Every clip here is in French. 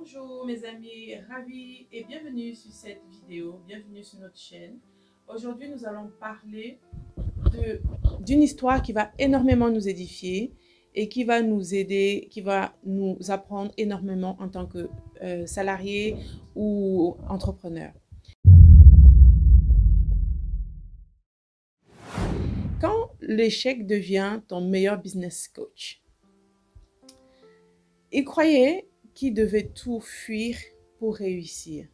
Bonjour mes amis, ravi et bienvenue sur cette vidéo, bienvenue sur notre chaîne. Aujourd'hui nous allons parler d'une histoire qui va énormément nous édifier et qui va nous aider, qui va nous apprendre énormément en tant que salarié ou entrepreneur. Quand l'échec devient ton meilleur business coach, il croyait qu'il devait tout fuir pour réussir.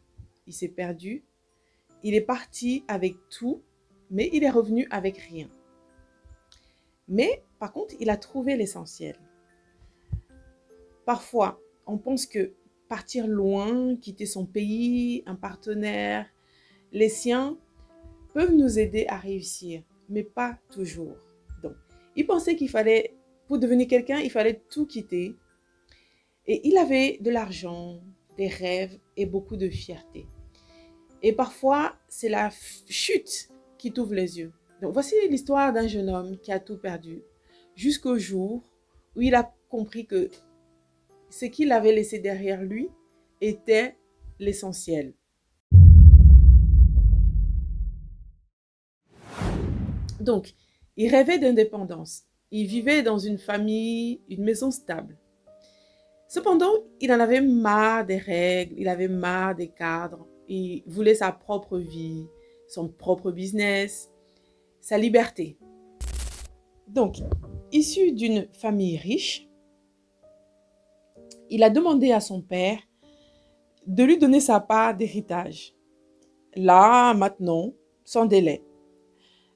Il s'est perdu, il est parti avec tout, mais il est revenu avec rien. Mais par contre, il a trouvé l'essentiel. Parfois, on pense que partir loin, quitter son pays, un partenaire, les siens, peuvent nous aider à réussir, mais pas toujours. Donc, il pensait qu'il fallait, pour devenir quelqu'un, il fallait tout quitter. Et il avait de l'argent, des rêves et beaucoup de fierté. Et parfois, c'est la chute qui t'ouvre les yeux. Donc, voici l'histoire d'un jeune homme qui a tout perdu jusqu'au jour où il a compris que ce qu'il avait laissé derrière lui était l'essentiel. Donc, il rêvait d'indépendance. Il vivait dans une famille, une maison stable. Cependant, il en avait marre des règles, il avait marre des cadres, il voulait sa propre vie, son propre business, sa liberté. Donc, issu d'une famille riche, il a demandé à son père de lui donner sa part d'héritage. Là, maintenant, sans délai.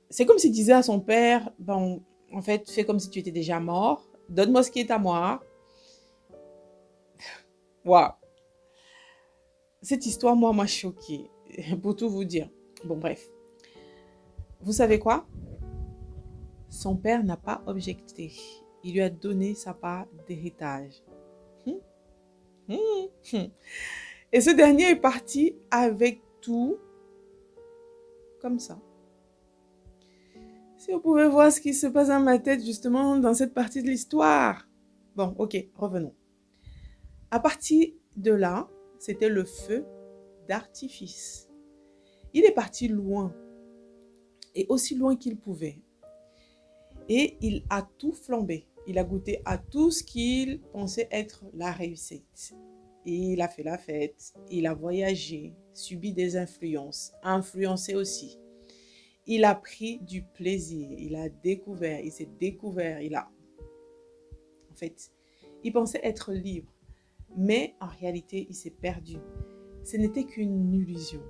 C'est comme s'il disait à son père, bon, en fait, fais comme si tu étais déjà mort, donne-moi ce qui est à moi. Waouh! Cette histoire, moi, m'a choquée, pour tout vous dire. Bon, bref. Vous savez quoi? Son père n'a pas objecté. Il lui a donné sa part d'héritage. Et ce dernier est parti avec tout comme ça. Si vous pouvez voir ce qui se passe dans ma tête, justement, dans cette partie de l'histoire. Bon, ok, revenons. À partir de là, c'était le feu d'artifice. Il est parti loin, et aussi loin qu'il pouvait. Et il a tout flambé. Il a goûté à tout ce qu'il pensait être la réussite. Et il a fait la fête, il a voyagé, subi des influences, influencé aussi. Il a pris du plaisir, il a découvert, il s'est découvert, En fait, il pensait être libre. Mais en réalité, il s'est perdu. Ce n'était qu'une illusion.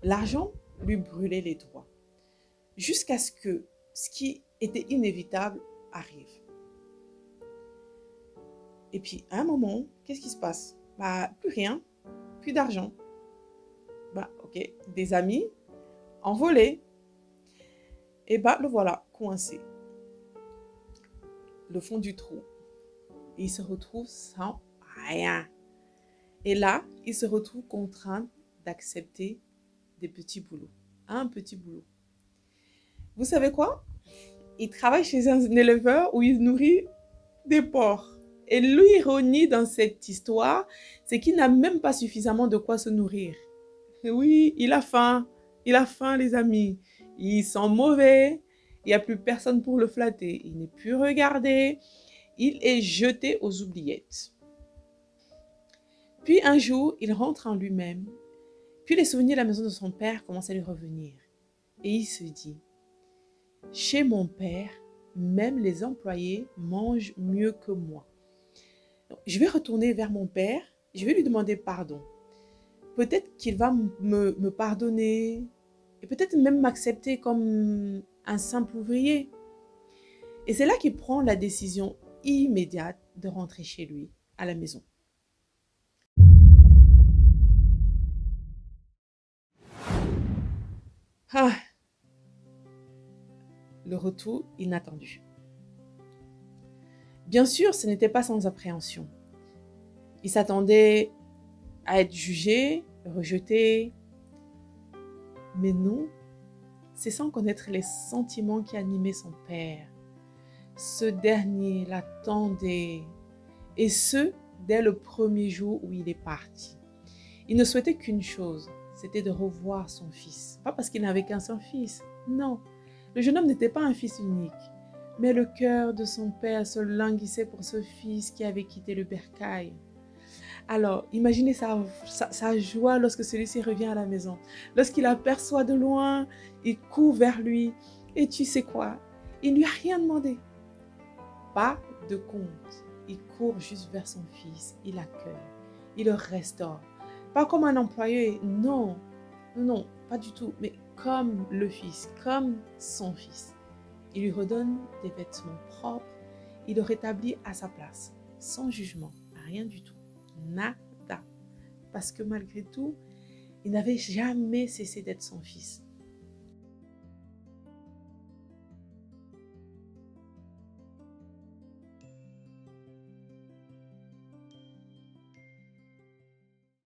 L'argent lui brûlait les doigts. Jusqu'à ce que ce qui était inévitable arrive. Et puis, à un moment, qu'est-ce qui se passe? Plus rien, plus d'argent. Ok, des amis envolés. Et le voilà, coincé. Le fond du trou. Et il se retrouve sans rien. Et là, il se retrouve contraint d'accepter des petits boulots. Un petit boulot. Vous savez quoi? Il travaille chez un éleveur où il nourrit des porcs. Et l'ironie dans cette histoire, c'est qu'il n'a même pas suffisamment de quoi se nourrir. Et oui, il a faim. Il a faim, les amis. Il sent mauvais. Il n'y a plus personne pour le flatter. Il n'est plus regardé. Il est jeté aux oubliettes. Puis un jour, il rentre en lui-même. Puis les souvenirs de la maison de son père commencent à lui revenir. Et il se dit, chez mon père, même les employés mangent mieux que moi. Donc, je vais retourner vers mon père, je vais lui demander pardon. Peut-être qu'il va me pardonner et peut-être même m'accepter comme un simple ouvrier. Et c'est là qu'il prend la décision immédiate de rentrer chez lui, à la maison. Le retour inattendu. Bien sûr, ce n'était pas sans appréhension. Il s'attendait à être jugé, rejeté. Mais non, c'est sans connaître les sentiments qui animaient son père. Ce dernier l'attendait, et ce, dès le premier jour où il est parti. Il ne souhaitait qu'une chose, c'était de revoir son fils. Pas parce qu'il n'avait qu'un seul fils, non. Le jeune homme n'était pas un fils unique, mais le cœur de son père se languissait pour ce fils qui avait quitté le bercail. Alors, imaginez sa joie lorsque celui-ci revient à la maison. Lorsqu'il aperçoit de loin, il court vers lui. Et tu sais quoi? Il ne lui a rien demandé. Pas de compte. Il court juste vers son fils. Il l'accueille. Il le restaure. Pas comme un employé. Non. Non, pas du tout. Mais comme le fils. Comme son fils. Il lui redonne des vêtements propres. Il le rétablit à sa place. Sans jugement. Rien du tout. Nada. Parce que malgré tout, il n'avait jamais cessé d'être son fils.